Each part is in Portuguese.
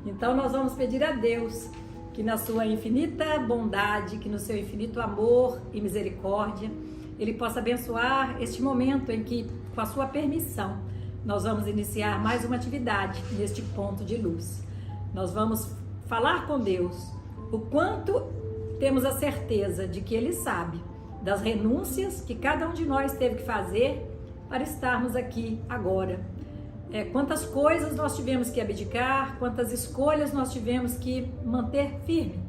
Então nós vamos pedir a Deus que na sua infinita bondade, que no seu infinito amor e misericórdia, Ele possa abençoar este momento em que, com a sua permissão, nós vamos iniciar mais uma atividade neste ponto de luz. Nós vamos falar com Deus o quanto temos a certeza de que Ele sabe das renúncias que cada um de nós teve que fazer para estarmos aqui agora. Quantas coisas nós tivemos que abdicar, quantas escolhas nós tivemos que manter firme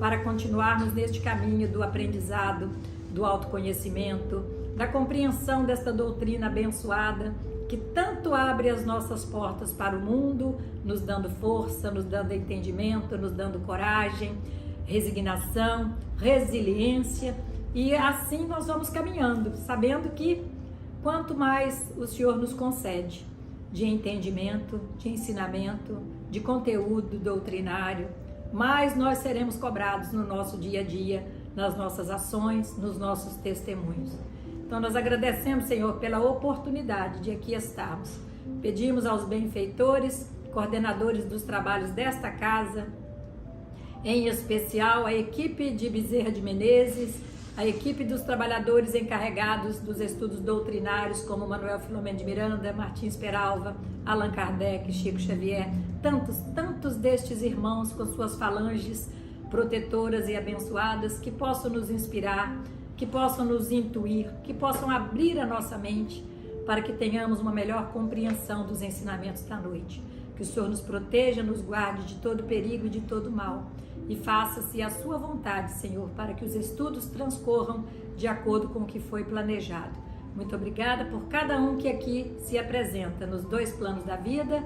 para continuarmos neste caminho do aprendizado, do autoconhecimento, da compreensão desta doutrina abençoada que tanto abre as nossas portas para o mundo, nos dando força, nos dando entendimento, nos dando coragem, resignação, resiliência, e assim nós vamos caminhando, sabendo que quanto mais o Senhor nos concede de entendimento, de ensinamento, de conteúdo doutrinário, mais nós seremos cobrados no nosso dia a dia, nas nossas ações, nos nossos testemunhos. Então nós agradecemos, Senhor, pela oportunidade de aqui estarmos. Pedimos aos benfeitores, coordenadores dos trabalhos desta casa, em especial a equipe de Bezerra de Menezes, a equipe dos trabalhadores encarregados dos estudos doutrinários, como Manuel Filomeno de Miranda, Martins Peralva, Allan Kardec, Chico Xavier, tantos destes irmãos com suas falanges protetoras e abençoadas, que possam nos inspirar, que possam nos intuir, que possam abrir a nossa mente para que tenhamos uma melhor compreensão dos ensinamentos da noite. Que o Senhor nos proteja, nos guarde de todo perigo e de todo mal. E faça-se a sua vontade, Senhor, para que os estudos transcorram de acordo com o que foi planejado. Muito obrigada por cada um que aqui se apresenta nos dois planos da vida,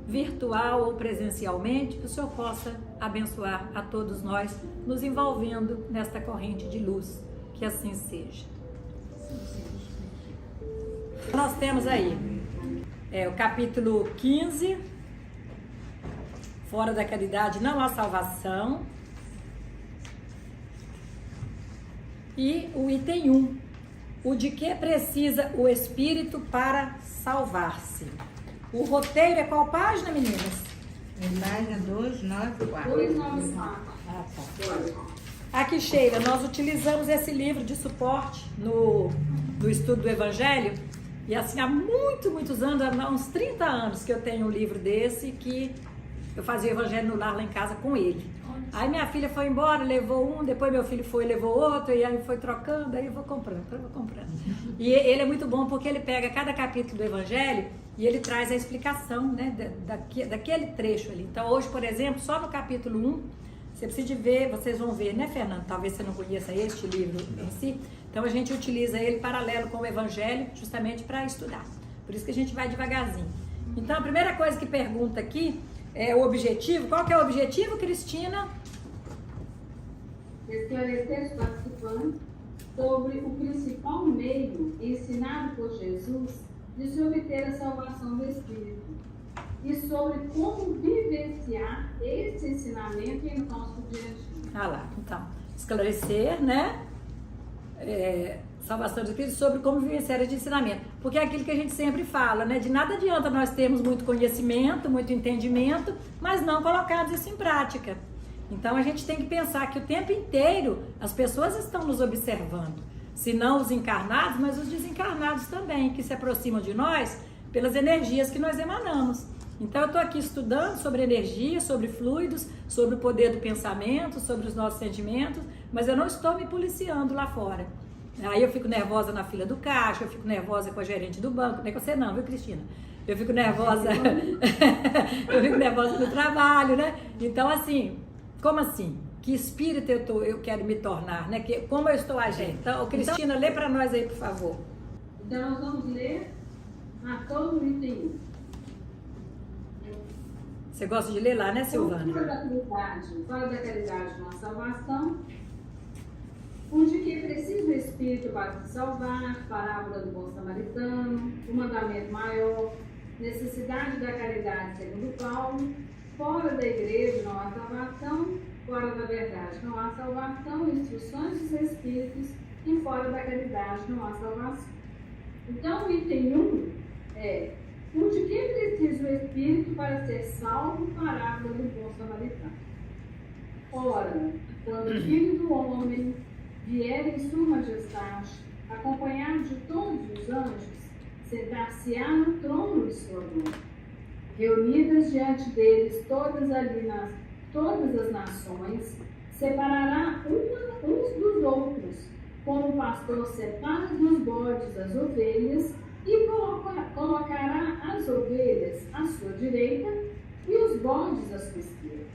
virtual ou presencialmente, que o Senhor possa abençoar a todos nós, nos envolvendo nesta corrente de luz. Que assim seja. Nós temos aí o capítulo 15, fora da caridade não há salvação, e o item 1, o de que precisa o Espírito para salvar-se. O roteiro é qual página, meninas? Página 294. 294. Ah, tá. Aqui, Sheila, nós utilizamos esse livro de suporte no estudo do Evangelho, e assim, há muitos anos, há uns 30 anos que eu tenho um livro desse, que eu fazia o Evangelho no lar lá em casa com ele. Aí minha filha foi embora, levou um, depois meu filho foi, levou outro, e aí foi trocando, aí eu vou comprando. E ele é muito bom porque ele pega cada capítulo do Evangelho e ele traz a explicação, né, daquele trecho ali. Então hoje, por exemplo, só no capítulo 1, você precisa ver, vocês vão ver, né, Fernando? Talvez você não conheça este livro em si. Então a gente utiliza ele paralelo com o Evangelho, justamente para estudar. Por isso que a gente vai devagarzinho. Então a primeira coisa que pergunta aqui é o objetivo. Qual que é o objetivo, Cristina? Esclarecer os participantes sobre o principal meio ensinado por Jesus de se obter a salvação do Espírito e sobre como vivenciar esse ensinamento em nosso dia a dia. Ah lá, então, esclarecer, né? Salvação do Espírito, sobre como vivenciar esse ensinamento. Porque é aquilo que a gente sempre fala, né? De nada adianta nós termos muito conhecimento, muito entendimento, mas não colocarmos isso em prática. Então a gente tem que pensar que o tempo inteiro as pessoas estão nos observando. Se não os encarnados, mas os desencarnados também, que se aproximam de nós pelas energias que nós emanamos. Então eu estou aqui estudando sobre energia, sobre fluidos, sobre o poder do pensamento, sobre os nossos sentimentos, mas eu não estou me policiando lá fora. Aí eu fico nervosa na fila do caixa, eu fico nervosa com a gerente do banco, não é com você não, viu, Cristina? Eu fico nervosa, eu fico nervosa no trabalho, né? Então assim, como assim? Que espírito eu quero me tornar, né? Como eu estou agindo? Então, Cristina, lê para nós aí, por favor. Então nós vamos ler todo o item 1. Você gosta de ler lá, né, Silvana? Fora da caridade, uma salvação. Onde que precisa o Espírito para se salvar, parábola do bom samaritano, o mandamento maior, necessidade da caridade segundo Paulo, fora da igreja não há salvação, fora da verdade não há salvação, instruções dos Espíritos, e fora da caridade não há salvação. Então o item 1 é O de que precisa o Espírito para ser salvo? Parábola do bom samaritano. Ora, quando o Filho do Homem vier em sua majestade, acompanhado de todos os anjos, sentar-se-á no trono de sua glória. Reunidas diante deles todas as nações, separará uns dos outros, como o pastor separa dos bodes as ovelhas, e colocará as ovelhas à sua direita e os bodes à sua esquerda.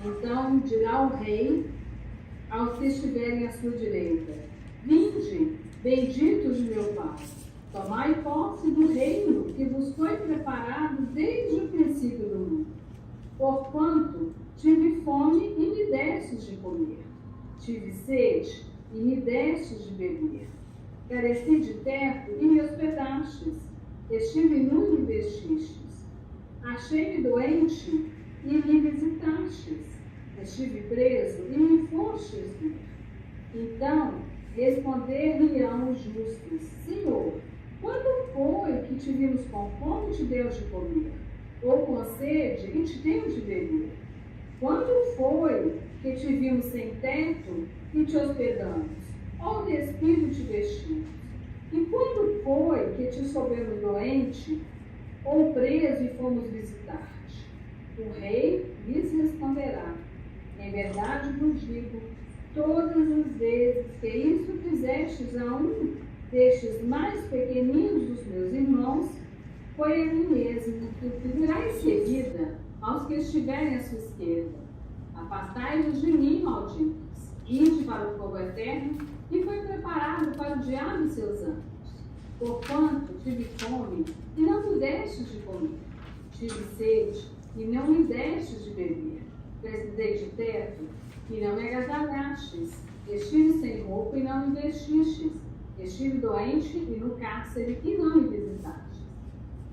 Então dirá o rei aos que estiverem à sua direita: Vinde, benditos de meu Pai, tomai posse do reino que vos foi preparado desde o princípio do mundo. Porquanto tive fome e me destes de comer, tive sede e me destes de beber, careci de teto e me hospedastes, estive nu e me vestistes, achei-me doente e me visitastes, estive preso e me fostes ver. Então responder-lhe-ão os justos: Senhor, quando foi que te vimos com fome e te demos de comer, ou com sede e te demos de beber? Quando foi que te vimos sem teto e te hospedamos, ou despido e te vestimos? E quando foi que te soubemos doente, ou preso e fomos visitar-te? O rei lhes responderá: Em verdade vos digo, todas as vezes que isso fizestes a um destes mais pequeninos dos meus irmãos, foi a mim mesmo que o dirá em seguida aos que estiverem à sua esquerda: Afastai-vos de mim, malditos, ide para o fogo eterno, e foi preparado para o diabo e seus anjos. Porquanto tive fome e não me destes de comer, tive sede e não me destes de beber, precisei de teto e não me agasalhastes, estive sem roupa e não me vestistes, estive doente e no cárcere e não me visitastes.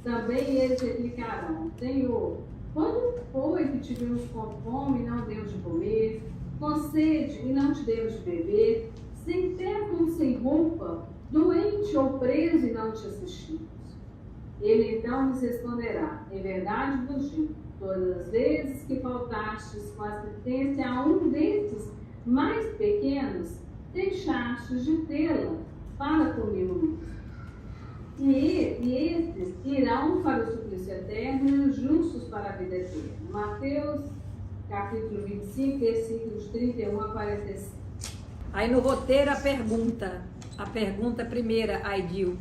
Também eles replicarão: Senhor, quando foi que te vimos com fome e não demos de comer, com sede e não te demos de beber, sem teto ou sem roupa, doente ou preso e não te assistimos? Ele então lhes responderá: Em verdade vos digo, todas as vezes que faltastes com assistência a um desses mais pequenos, deixastes de tê-la para comigo. E estes irão para o suplício eterno e os justos para a vida eterna. Mateus, capítulo 25, versículos 31 a 45. Aí no roteiro a pergunta primeira, Aidil: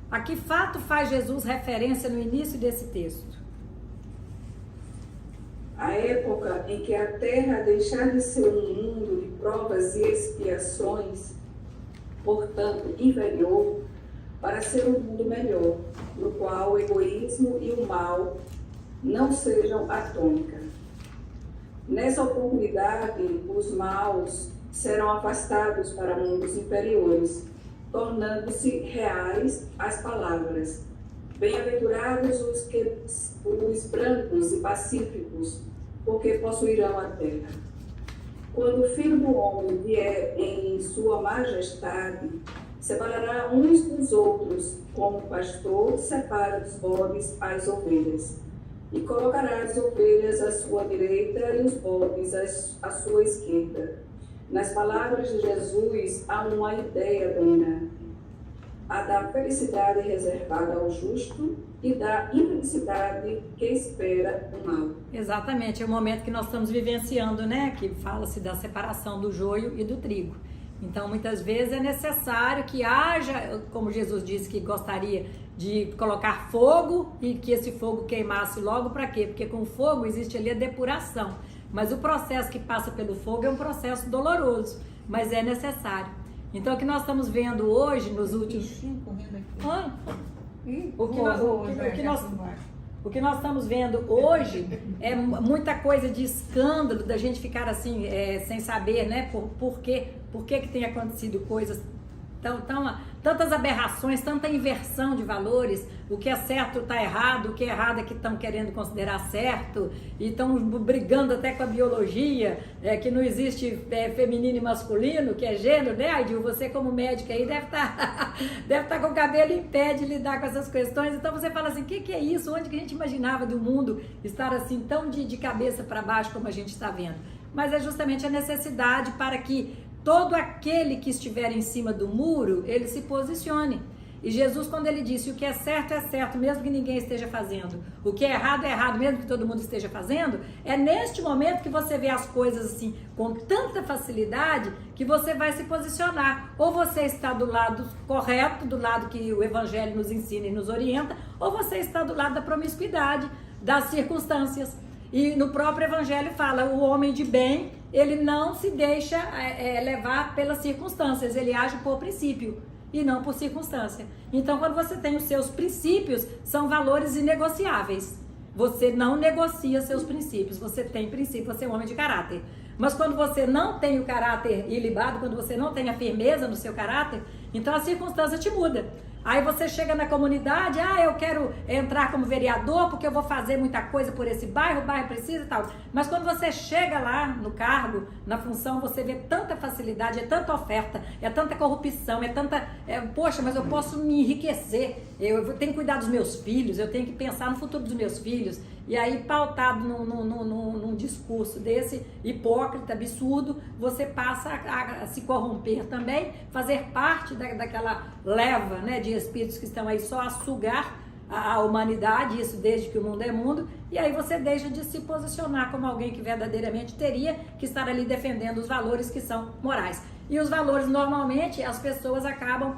a que fato faz Jesus referência no início desse texto? A época em que a terra deixar de ser um mundo de provas e expiações, portanto inferior, para ser um mundo melhor, no qual o egoísmo e o mal não sejam a tônica. Nessa oportunidade, os maus serão afastados para mundos inferiores, tornando-se reais as palavras: Bem-aventurados os brancos e pacíficos, porque possuirão a terra. Quando o Filho do Homem vier em sua majestade, separará uns dos outros, como o pastor separa dos bodes as ovelhas, e colocará as ovelhas à sua direita e os bodes à sua esquerda. Nas palavras de Jesus há uma ideia dominante: a da felicidade reservada ao justo e da infelicidade que espera o mal. Exatamente, é o momento que nós estamos vivenciando, né? Que fala-se da separação do joio e do trigo. Então, muitas vezes é necessário que haja, como Jesus disse que gostaria de colocar fogo e que esse fogo queimasse logo. Para quê? Porque com o fogo existe ali a depuração. Mas o processo que passa pelo fogo é um processo doloroso, mas é necessário. Então, o que nós estamos vendo hoje, nos últimos... O que nós estamos vendo hoje é muita coisa de escândalo, da gente ficar assim, sem saber, né, por que tem acontecido coisas tantas aberrações, tanta inversão de valores, o que é certo está errado, o que é errado é que estão querendo considerar certo, e estão brigando até com a biologia, que não existe feminino e masculino, que é gênero, né, Aidil? Você como médica aí deve estar com o cabelo em pé de lidar com essas questões, então você fala assim, o que é isso? Onde que a gente imaginava do mundo estar assim tão de cabeça para baixo como a gente está vendo? Mas é justamente a necessidade para que todo aquele que estiver em cima do muro, ele se posicione. E Jesus, quando ele disse, o que é certo, mesmo que ninguém esteja fazendo. O que é errado, mesmo que todo mundo esteja fazendo. É neste momento que você vê as coisas assim, com tanta facilidade, que você vai se posicionar. Ou você está do lado correto, do lado que o Evangelho nos ensina e nos orienta, ou você está do lado da promiscuidade, das circunstâncias. E no próprio Evangelho fala, o homem de bem, ele não se deixa levar pelas circunstâncias, ele age por princípio e não por circunstância. Então, quando você tem os seus princípios, são valores inegociáveis. Você não negocia seus princípios, você tem princípio, você é um homem de caráter. Mas quando você não tem o caráter ilibado, quando você não tem a firmeza no seu caráter, então a circunstância te muda. Aí você chega na comunidade, eu quero entrar como vereador porque eu vou fazer muita coisa por esse bairro, o bairro precisa e tal. Mas quando você chega lá no cargo, na função, você vê tanta facilidade, é tanta oferta, é tanta corrupção, é tanta... poxa, mas eu posso me enriquecer, eu tenho que cuidar dos meus filhos, eu tenho que pensar no futuro dos meus filhos. E aí, pautado num discurso desse hipócrita, absurdo, você passa a se corromper também, fazer parte daquela leva, né, de espíritos que estão aí só a sugar a humanidade, isso desde que o mundo é mundo, e aí você deixa de se posicionar como alguém que verdadeiramente teria que estar ali defendendo os valores que são morais. E os valores, normalmente, as pessoas acabam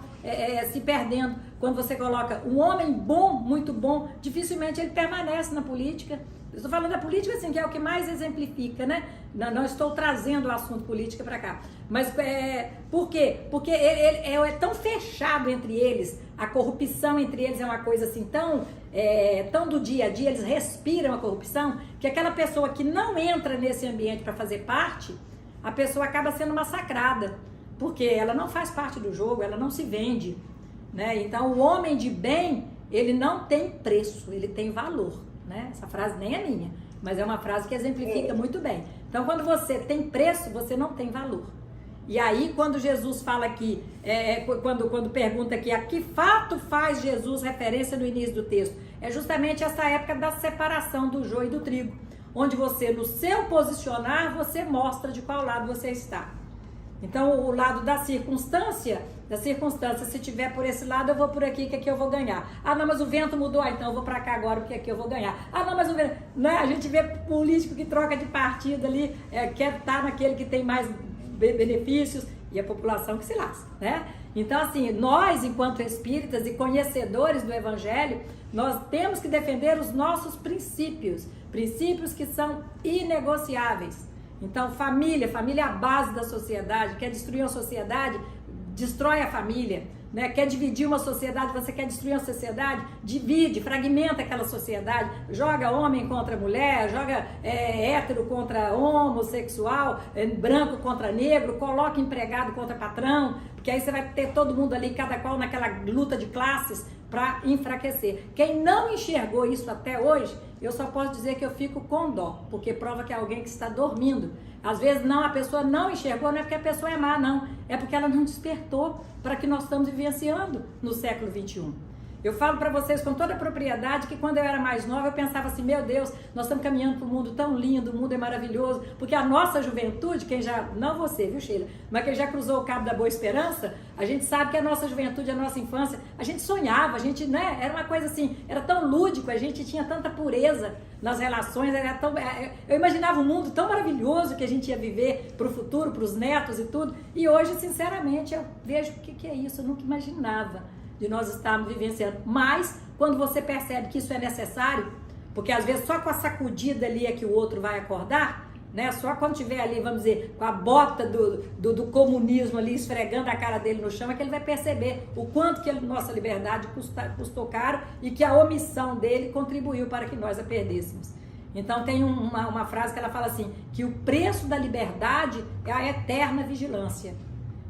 se perdendo. Quando você coloca um homem bom, muito bom, dificilmente ele permanece na política. Eu estou falando da política, assim, que é o que mais exemplifica, né? Não estou trazendo o assunto política para cá. Mas por quê? Porque é tão fechado entre eles, a corrupção entre eles é uma coisa assim tão do dia a dia, eles respiram a corrupção, que aquela pessoa que não entra nesse ambiente para fazer parte, a pessoa acaba sendo massacrada, porque ela não faz parte do jogo, ela não se vende, né? Então, o homem de bem, ele não tem preço, ele tem valor, né? Essa frase nem é minha, mas é uma frase que exemplifica muito bem. Então, quando você tem preço, você não tem valor. E aí, quando Jesus fala aqui, quando pergunta aqui, a que fato faz Jesus referência no início do texto? É justamente essa época da separação do joio e do trigo, onde você, no seu posicionar, você mostra de qual lado você está. Então, o lado da circunstância, se tiver por esse lado, eu vou por aqui, que aqui eu vou ganhar. Não, mas o vento mudou, então eu vou para cá agora, porque aqui eu vou ganhar. Não, mas o vento... Né? A gente vê político que troca de partido ali, quer estar naquele que tem mais benefícios, e a população que se lasca, né? Então, assim, nós, enquanto espíritas e conhecedores do Evangelho, nós temos que defender os nossos princípios que são inegociáveis. Então, família é a base da sociedade. Quer destruir uma sociedade, destrói a família, né? Quer dividir uma sociedade, você quer destruir uma sociedade, divide, fragmenta aquela sociedade, joga homem contra mulher, joga hétero contra homossexual, branco contra negro, coloca empregado contra patrão, porque aí você vai ter todo mundo ali, cada qual naquela luta de classes para enfraquecer. Quem não enxergou isso até hoje, eu só posso dizer que eu fico com dó, porque prova que é alguém que está dormindo. Às vezes a pessoa não enxergou, não é porque a pessoa é má, não. É porque ela não despertou para que nós estamos vivenciando no século XXI. Eu falo para vocês com toda a propriedade que quando eu era mais nova, eu pensava assim, meu Deus, nós estamos caminhando para um mundo tão lindo, o mundo é maravilhoso, porque a nossa juventude, quem já, não você, viu, Sheila, mas quem já cruzou o Cabo da Boa Esperança, a gente sabe que a nossa juventude, a nossa infância, a gente sonhava, a gente, né, era uma coisa assim, era tão lúdico, a gente tinha tanta pureza nas relações, eu imaginava um mundo tão maravilhoso que a gente ia viver para o futuro, para os netos e tudo, e hoje, sinceramente, eu vejo o que é isso, eu nunca imaginava de nós estarmos vivenciando, mas quando você percebe que isso é necessário, porque às vezes só com a sacudida ali é que o outro vai acordar, né? Só quando tiver ali, vamos dizer, com a bota do comunismo ali esfregando a cara dele no chão, é que ele vai perceber o quanto que a nossa liberdade custou caro e que a omissão dele contribuiu para que nós a perdêssemos. Então tem uma frase que ela fala assim, que o preço da liberdade é a eterna vigilância.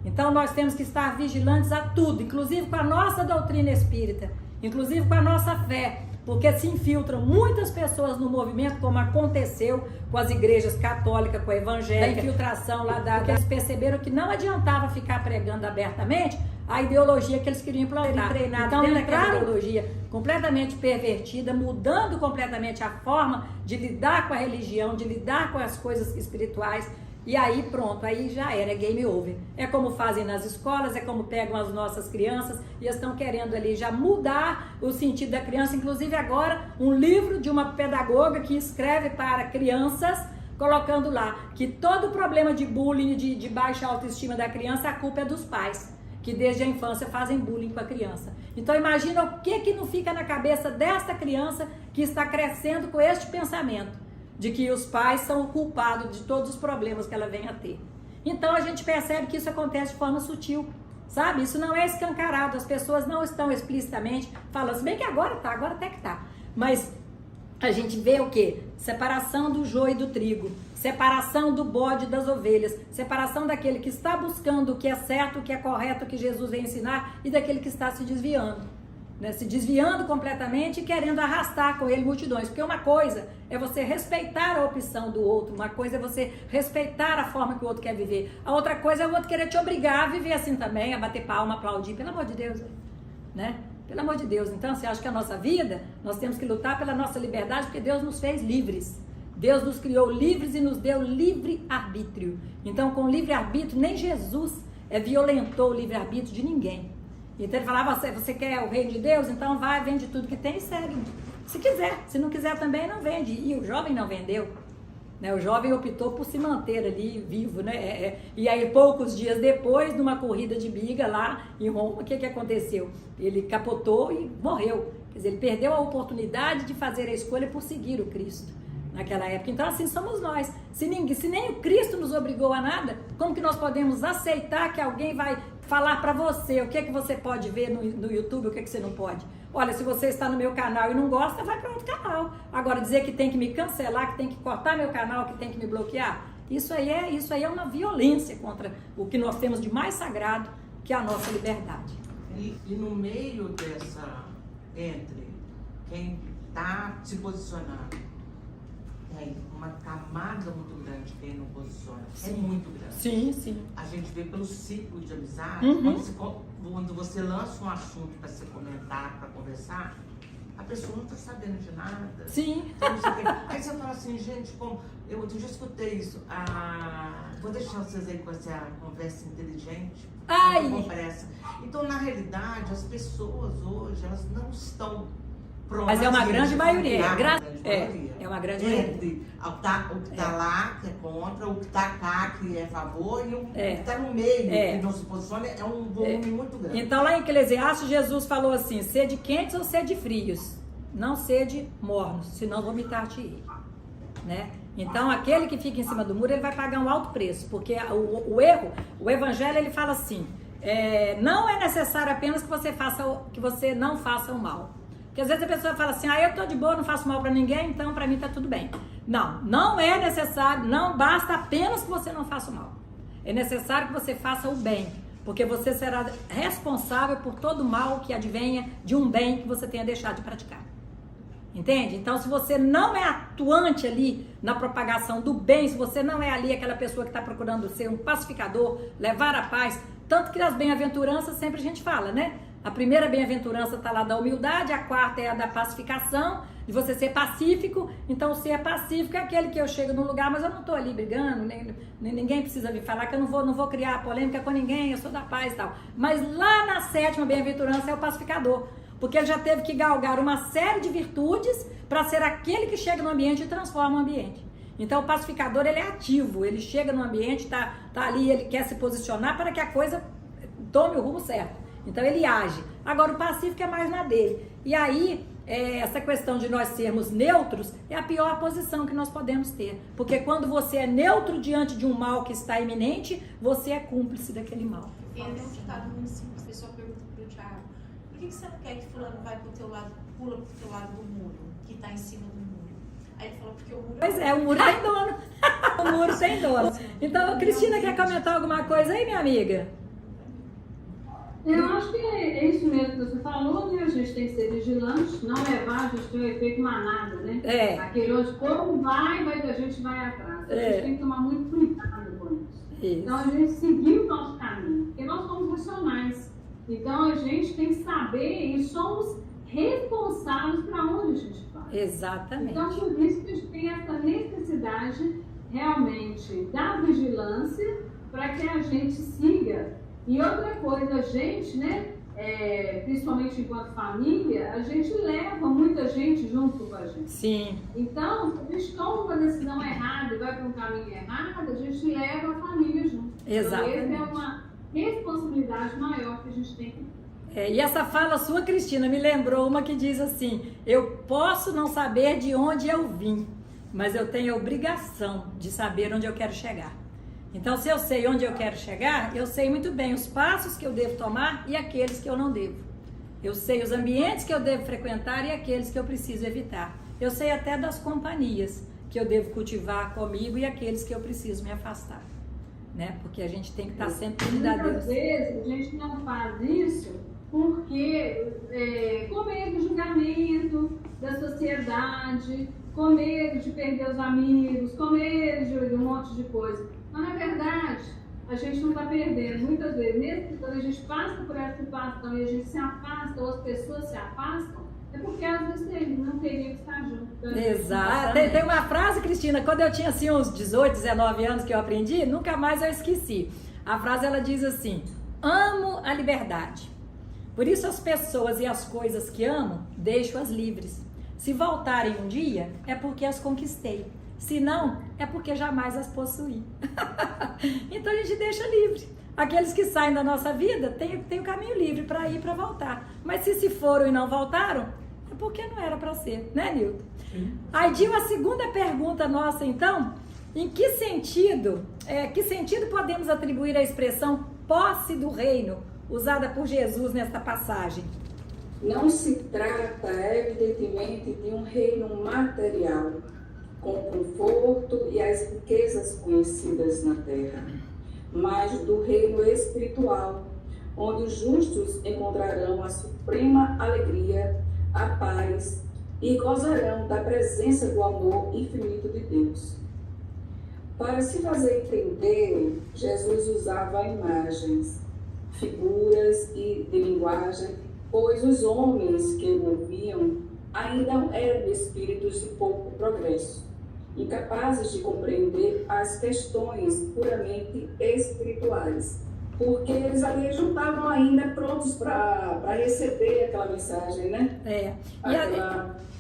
Então nós temos que estar vigilantes a tudo, inclusive com a nossa doutrina espírita, inclusive com a nossa fé, porque se infiltram muitas pessoas no movimento, como aconteceu com as igrejas católicas, com a evangélica, a infiltração lá porque eles perceberam que não adiantava ficar pregando abertamente a ideologia que eles queriam implantar. Então entraram em ideologia completamente pervertida, mudando completamente a forma de lidar com a religião, de lidar com as coisas espirituais. E aí pronto, aí já era, é game over. É como fazem nas escolas, é como pegam as nossas crianças e estão querendo ali já mudar o sentido da criança. Inclusive agora um livro de uma pedagoga que escreve para crianças, colocando lá que todo problema de bullying, de baixa autoestima da criança, a culpa é dos pais, que desde a infância fazem bullying com a criança. Então imagina o que não fica na cabeça desta criança que está crescendo com este pensamento, de que os pais são o culpado de todos os problemas que ela vem a ter. Então a gente percebe que isso acontece de forma sutil, sabe? Isso não é escancarado, as pessoas não estão explicitamente falando, se bem que agora até que tá. Mas a gente vê o quê? Separação do joio e do trigo, separação do bode das ovelhas, separação daquele que está buscando o que é certo, o que é correto, o que Jesus vem ensinar, e daquele que está se desviando. Se desviando completamente e querendo arrastar com ele multidões, porque uma coisa é você respeitar a opção do outro, uma coisa é você respeitar a forma que o outro quer viver, a outra coisa é o outro querer te obrigar a viver assim também, a bater palma, aplaudir, pelo amor de Deus, né? Pelo amor de Deus. Então, você acha que a nossa vida, nós temos que lutar pela nossa liberdade, porque Deus nos fez livres, Deus nos criou livres e nos deu livre arbítrio. Então, com livre arbítrio, nem Jesus violentou o livre arbítrio de ninguém. Então ele falava, você quer o reino de Deus? Então vai, vende tudo que tem e segue. Se quiser, se não quiser também não vende. E o jovem não vendeu, né? O jovem optou por se manter ali vivo, né? E aí poucos dias depois, numa corrida de biga lá em Roma, o que aconteceu? Ele capotou e morreu. Quer dizer, ele perdeu a oportunidade de fazer a escolha por seguir o Cristo naquela época. Então assim somos nós. Se nem o Cristo nos obrigou a nada, como que nós podemos aceitar que alguém vai falar para você o que é que você pode ver no YouTube, o que é que você não pode? Olha, se você está no meu canal e não gosta, vai para outro canal. Agora dizer que tem que me cancelar, que tem que cortar meu canal, que tem que me bloquear, isso aí é uma violência contra o que nós temos de mais sagrado, que é a nossa liberdade. E no meio entre quem está se posicionando, tem uma camada muito grande quem não posiciona. Sim. É muito grande. Sim, sim. A gente vê pelo ciclo de amizade, quando você lança um assunto para se comentar, para conversar, a pessoa não está sabendo de nada. Sim. Então, aí você fala assim, gente, eu já escutei isso. Vou deixar vocês aí com essa conversa inteligente. Ai. Então, na realidade, as pessoas hoje, elas não estão prontas. Mas é uma grande maioria. É uma grande maioria. Entre o que está lá, que é contra, o que está cá, que é a favor, e o que está no meio, que não se posiciona, é um volume muito grande. Então, lá em Eclesiastes, Jesus falou assim, sede quentes ou sede frios, não sede mornos, senão vomitar-te-ei, né? Então, aquele que fica em cima do muro, ele vai pagar um alto preço, porque o evangelho, ele fala assim, não é necessário apenas que você não faça o mal. Porque às vezes a pessoa fala assim, eu tô de boa, não faço mal para ninguém, então para mim tá tudo bem. Não é necessário, não basta apenas que você não faça o mal. É necessário que você faça o bem, porque você será responsável por todo o mal que advenha de um bem que você tenha deixado de praticar. Entende? Então, se você não é atuante ali na propagação do bem, se você não é ali aquela pessoa que está procurando ser um pacificador, levar a paz, tanto que as bem-aventuranças sempre a gente fala, né? A primeira bem-aventurança está lá da humildade, a quarta é a da pacificação, de você ser pacífico. Então, ser pacífico é aquele que eu chego num lugar, mas eu não estou ali brigando, ninguém precisa me falar que eu não vou criar polêmica com ninguém, eu sou da paz e tal. Mas lá na sétima bem-aventurança é o pacificador, porque ele já teve que galgar uma série de virtudes para ser aquele que chega no ambiente e transforma o ambiente. Então, o pacificador, ele é ativo, ele chega no ambiente, tá ali, ele quer se posicionar para que a coisa tome o rumo certo. Então ele age. Agora o pacífico é mais na dele. E aí, essa questão de nós sermos neutros é a pior posição que nós podemos ter. Porque quando você é neutro diante de um mal que está iminente, você é cúmplice daquele mal. Tem até um ditado muito simples, a pessoa pergunta pro Thiago, por que você não quer que fulano vai pro teu lado, pula pro teu lado do muro, que está em cima do muro? Aí ele falou, porque o muro... Pois é, o muro tem dono. O muro tem dono. Então, Cristina, quer comentar alguma coisa aí, minha amiga? Eu acho que é isso mesmo que você falou, né? A gente tem que ser vigilante, não levar, a gente tem o efeito manada, né? É. Aquele onde o povo vai, a gente vai atrás. A gente tem que tomar muito cuidado com isso. Então a gente seguir o nosso caminho, porque nós somos racionais. Então a gente tem que saber e somos responsáveis para onde a gente vai. Exatamente. Então por isso que a gente tem essa necessidade realmente da vigilância para que a gente siga. E outra coisa, a gente, né, principalmente enquanto família, a gente leva muita gente junto com a gente. Sim. Então, se a gente toma uma decisão errada e vai para um caminho errado, a gente leva a família junto. Exatamente. Então, essa é uma responsabilidade maior que a gente tem que ter. E essa fala sua, Cristina, me lembrou uma que diz assim: eu posso não saber de onde eu vim, mas eu tenho a obrigação de saber onde eu quero chegar. Então, se eu sei onde eu quero chegar, eu sei muito bem os passos que eu devo tomar e aqueles que eu não devo. Eu sei os ambientes que eu devo frequentar e aqueles que eu preciso evitar. Eu sei até das companhias que eu devo cultivar comigo e aqueles que eu preciso me afastar. Né? Porque a gente tem que estar sempre unido a Deus. Muitas vezes a gente não faz isso porque com medo do julgamento da sociedade, com medo de perder os amigos, com medo de um monte de coisa. Mas, na verdade, a gente não está perdendo. Muitas vezes, mesmo quando a gente passa por essa situação e a gente se afasta, ou as pessoas se afastam, é porque às vezes eles não queriam estar juntos. Exato. Tem uma frase, Cristina, quando eu tinha assim, uns 18, 19 anos que eu aprendi, nunca mais eu esqueci. A frase, ela diz assim: amo a liberdade. Por isso as pessoas e as coisas que amo, deixo-as livres. Se voltarem um dia, é porque as conquistei. Se não, é porque jamais as possuí. Então a gente deixa livre. Aqueles que saem da nossa vida têm o caminho livre para ir e para voltar. Mas se foram e não voltaram, é porque não era para ser, né, Nilton? Aí, Dil, a segunda pergunta nossa, então, em que sentido podemos atribuir a expressão posse do reino, usada por Jesus nesta passagem? Não se trata, evidentemente, de um reino material, com o conforto e as riquezas conhecidas na terra, mas do reino espiritual, onde os justos encontrarão a suprema alegria, a paz e gozarão da presença do amor infinito de Deus. Para se fazer entender, Jesus usava imagens, figuras e de linguagem, pois os homens que o ouviam ainda eram espíritos de pouco progresso, incapazes de compreender as questões puramente espirituais, porque eles ali estavam ainda prontos para receber aquela mensagem, né?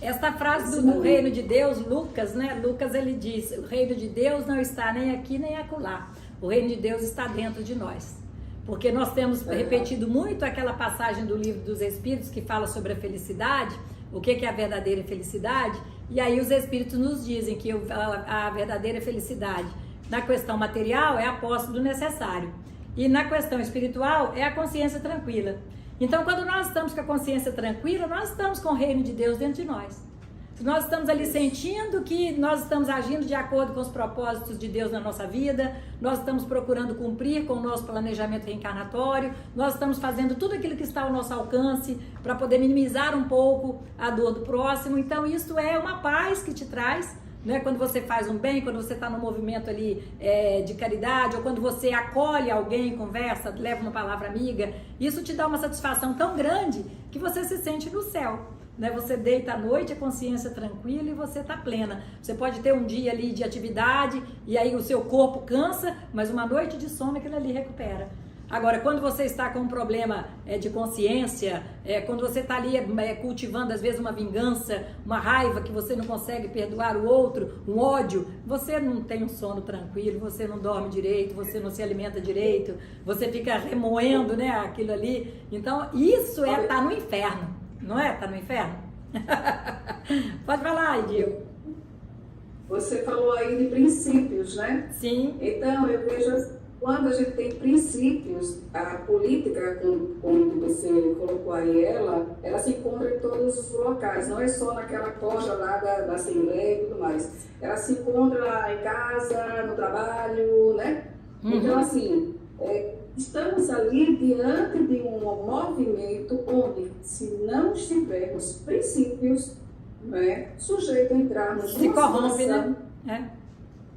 Esta frase do reino de Deus, Lucas, né? Lucas, ele diz: o reino de Deus não está nem aqui nem acolá, o reino de Deus está dentro de nós. Porque nós temos repetido muito aquela passagem do livro dos Espíritos que fala sobre a felicidade, o que é a verdadeira felicidade, e aí os Espíritos nos dizem que a verdadeira felicidade na questão material é a posse do necessário, e na questão espiritual é a consciência tranquila. Então, quando nós estamos com a consciência tranquila, nós estamos com o reino de Deus dentro de nós. Nós estamos ali sentindo que nós estamos agindo de acordo com os propósitos de Deus na nossa vida, nós estamos procurando cumprir com o nosso planejamento reencarnatório, nós estamos fazendo tudo aquilo que está ao nosso alcance para poder minimizar um pouco a dor do próximo. Então isso é uma paz que te traz, né? Quando você faz um bem, quando você está no movimento ali de caridade, ou quando você acolhe alguém, conversa, leva uma palavra amiga, isso te dá uma satisfação tão grande que você se sente no céu. Né? Você deita à noite, a consciência tranquila e você está plena. Você pode ter um dia ali de atividade e aí o seu corpo cansa, mas uma noite de sono aquilo ali recupera. Agora, quando você está com um problema de consciência, quando você está ali cultivando às vezes uma vingança, uma raiva que você não consegue perdoar o outro, um ódio, você não tem um sono tranquilo, você não dorme direito, você não se alimenta direito, você fica remoendo, né, aquilo ali. Então, isso tá no inferno. Não é? Tá no inferno? Pode falar, Edil. Você falou aí de princípios, né? Sim. Então, eu vejo quando a gente tem princípios, a política, como você colocou aí, ela se encontra em todos os locais, não é só naquela costa lá da Assembleia e tudo mais. Ela se encontra em casa, no trabalho, né? Então, assim, estamos ali diante de um movimento onde, se não estivermos princípios, né, sujeito a entrarmos Se corrompe, né?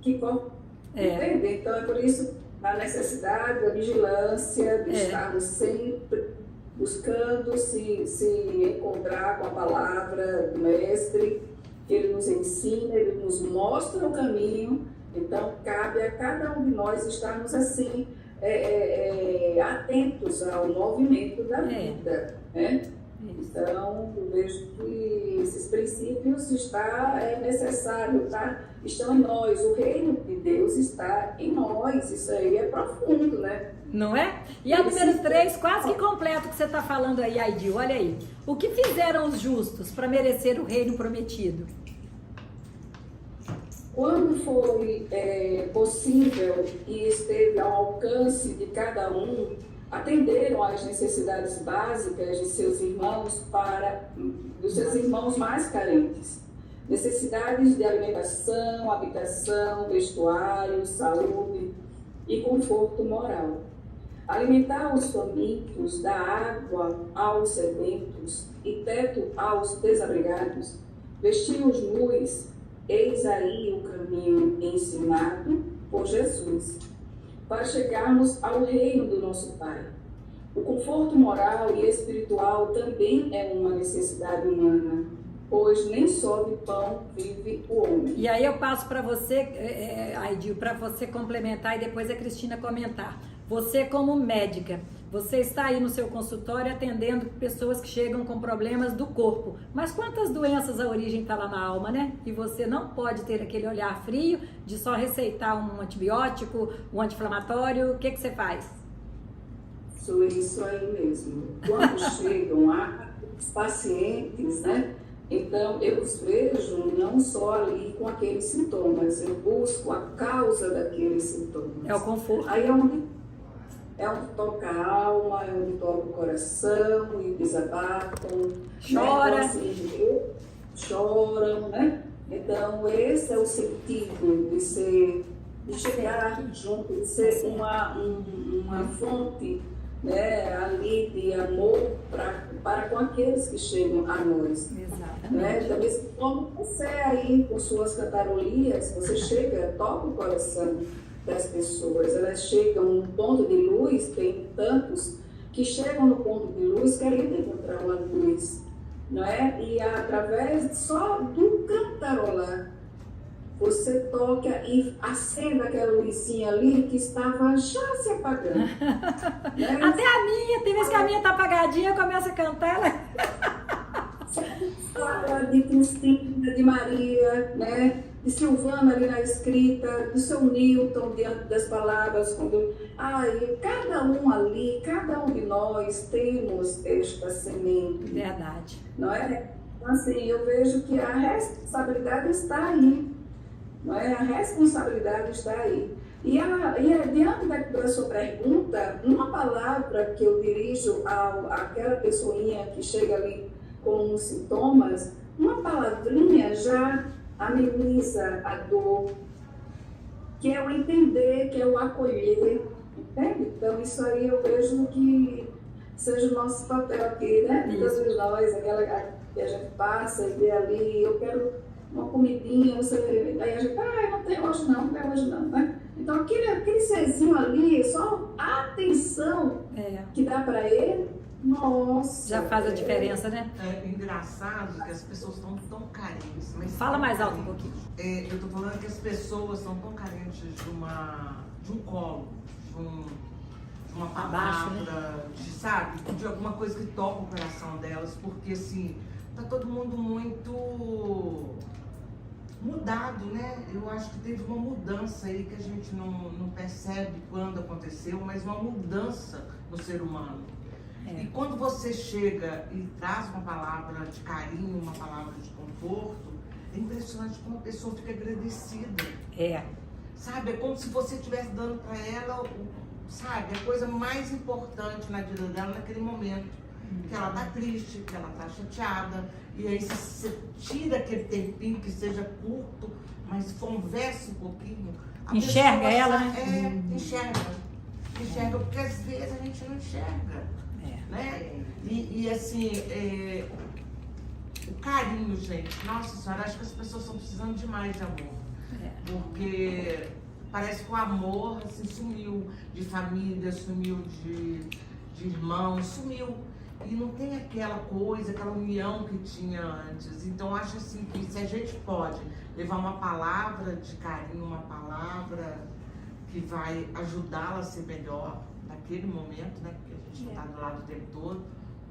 Que corrompe. Entende? Então, é por isso a necessidade da vigilância, de estarmos sempre buscando se encontrar com a palavra do Mestre, que Ele nos ensina, Ele nos mostra o caminho. Então, cabe a cada um de nós estarmos assim, atentos ao movimento da vida, né? Então, eu vejo que esses princípios é necessário, estão em nós. O reino de Deus está em nós. Isso aí é profundo, né? Não é? E a número 3, quase que completo o que você está falando aí, Aidil. Olha aí. O que fizeram os justos para merecer o reino prometido? Quando foi possível e esteve ao alcance de cada um, atenderam às necessidades básicas de seus irmãos dos seus irmãos mais carentes. Necessidades de alimentação, habitação, vestuário, saúde e conforto moral. Alimentar os famintos, dar água aos sedentos e teto aos desabrigados. Vestir os nus, eis aí o caminho ensinado por Jesus, para chegarmos ao reino do nosso Pai. O conforto moral e espiritual também é uma necessidade humana, pois nem só de pão vive o homem. E aí eu passo para você, Aidil, para você complementar e depois a Cristina comentar. Você como médica, você está aí no seu consultório atendendo pessoas que chegam com problemas do corpo. Mas quantas doenças a origem está lá na alma, né? E você não pode ter aquele olhar frio de só receitar um antibiótico, um anti-inflamatório. O que você faz? Isso aí mesmo. Quando chegam os pacientes, né? Então, eu os vejo não só ali com aqueles sintomas, eu busco a causa daqueles sintomas. É o conforto. Aí é onde toca a alma, é onde toca o coração e desabafam. Chora. Né? Então, assim, choram, né? Então, esse é o sentido de chegar junto, de ser uma fonte, né, ali de amor para com aqueles que chegam a nós. Exatamente. Né? Talvez como você aí, com suas cantarolias, você chega, toca o coração das pessoas, elas chegam no ponto de luz, tem tantos que chegam no ponto de luz querendo encontrar uma luz, não é? E através só do cantarolar, você toca e acende aquela luzinha ali que estava já se apagando. Né? Até a minha, tem vezes que a minha tá apagadinha, eu começo a cantar, ela... Fala de Cristina, de Maria, né? De Silvana ali na escrita, do seu Newton diante das palavras. Cada um ali, cada um de nós temos esta semente. Verdade. Não é? Então, assim, eu vejo que a responsabilidade está aí. Não é? A responsabilidade está aí. E diante da sua pergunta, uma palavra que eu dirijo àquela pessoinha que chega ali com os sintomas, uma palavrinha já ameniza a dor, que é o entender, que é o acolher, entende? Então isso aí eu vejo que seja o nosso papel aqui, né? Todos nós, aquela que a gente passa e vê ali, eu quero uma comidinha, aí a gente, não tem hoje não, né? Então aquele serzinho ali, só a atenção que dá para ele, nossa. Já faz a diferença, né? É engraçado que as pessoas estão tão carentes. Mas fala mais alto um pouquinho. Eu tô falando que as pessoas estão tão carentes de um colo, de uma palavra, né? De alguma coisa que toca o coração delas, porque assim, tá todo mundo muito mudado, né? Eu acho que teve uma mudança aí que a gente não percebe quando aconteceu, mas uma mudança no ser humano. E quando você chega e traz uma palavra de carinho, uma palavra de conforto, é impressionante como a pessoa fica agradecida. Sabe? É como se você estivesse dando para ela, sabe, a coisa mais importante na vida dela naquele momento. Que ela tá triste, que ela tá chateada. E aí você tira aquele tempinho que seja curto, mas conversa um pouquinho. Enxerga ela, né? Enxerga. Enxerga, porque às vezes a gente não enxerga. Né? E assim, o carinho, gente, nossa senhora, acho que as pessoas estão precisando demais de amor. Porque parece que o amor assim, sumiu de família, sumiu de irmãos, sumiu. E não tem aquela coisa, aquela união que tinha antes. Então acho assim que se a gente pode levar uma palavra de carinho, uma palavra que vai ajudá-la a ser melhor naquele momento, né? Porque a gente não está do lado o tempo todo,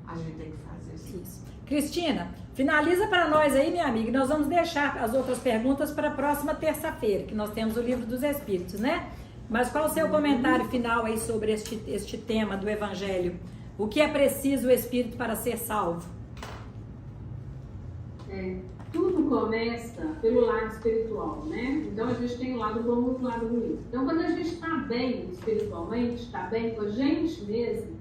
a gente tem que fazer isso. Cristina, finaliza para nós aí, minha amiga. Nós vamos deixar as outras perguntas para a próxima terça-feira, que nós temos o Livro dos Espíritos, né? Mas qual o seu comentário final aí sobre este tema do Evangelho? O que é preciso o Espírito para ser salvo? Tudo começa pelo lado espiritual, né? Então a gente tem o lado bom e o lado ruim. Então quando a gente está bem espiritualmente, está bem com a gente mesmo,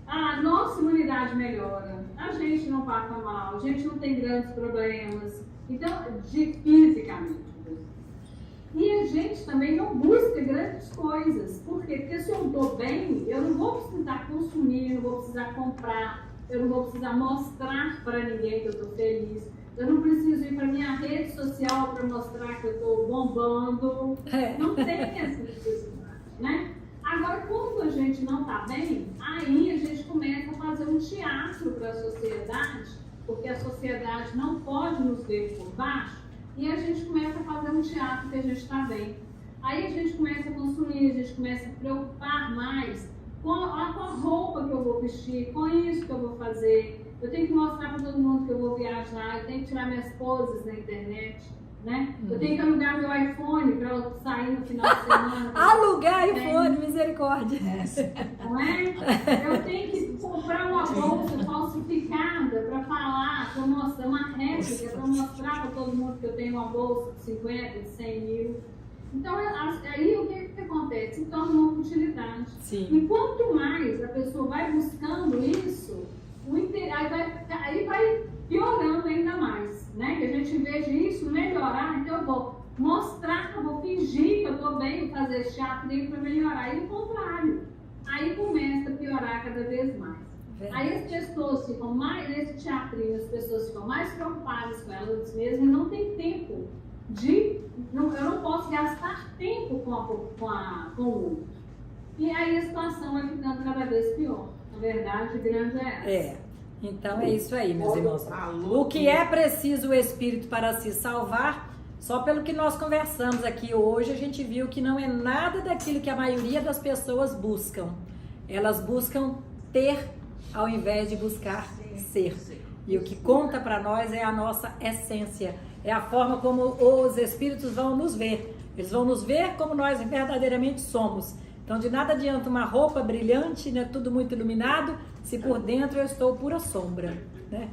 a nossa imunidade melhora, a gente não passa mal, a gente não tem grandes problemas, então, fisicamente. E a gente também não busca grandes coisas. Por quê? Porque se eu estou bem, eu não vou precisar consumir, eu não vou precisar comprar, eu não vou precisar mostrar para ninguém que eu estou feliz. Eu não preciso ir para minha rede social para mostrar que eu estou bombando. Não tem essa necessidade, né? Agora, quando a gente não está bem, aí a gente começa a fazer um teatro para a sociedade, porque a sociedade não pode nos ver por baixo, e a gente começa a fazer um teatro que a gente está bem. Aí a gente começa a consumir, a gente começa a preocupar mais com a roupa que eu vou vestir, com isso que eu vou fazer. Eu tenho que mostrar para todo mundo que eu vou viajar, eu tenho que tirar minhas poses na internet, né? Eu tenho que alugar meu iPhone para eu sair no final de semana. Alugar iPhone, misericórdia. Não é? Eu tenho que comprar uma bolsa falsificada para falar, para mostrar uma réplica, para mostrar para todo mundo que eu tenho uma bolsa de 50, de 100 mil. Então, aí o que acontece? Se torna uma utilidade. Sim. E quanto mais a pessoa vai buscando isso, aí vai piorando ainda mais, né? Que a gente veja isso melhorar, então eu vou mostrar, eu vou fingir que eu estou bem, vou fazer teatro para melhorar, e o contrário. Aí começa a piorar cada vez mais. Aí as pessoas ficam mais, nesse teatrinho, as pessoas ficam mais preocupadas com elas mesmas e não tem tempo eu não posso gastar tempo com o outro. E aí a situação vai ficando cada vez pior. A verdade grande é essa. Então é isso aí, meus irmãos. O que é preciso o Espírito para se salvar? Só pelo que nós conversamos aqui hoje, a gente viu que não é nada daquilo que a maioria das pessoas buscam. Elas buscam ter ao invés de buscar ser. E o que conta para nós é a nossa essência. É a forma como os Espíritos vão nos ver. Eles vão nos ver como nós verdadeiramente somos. Então de nada adianta uma roupa brilhante, né, tudo muito iluminado, se por dentro eu estou pura sombra, né?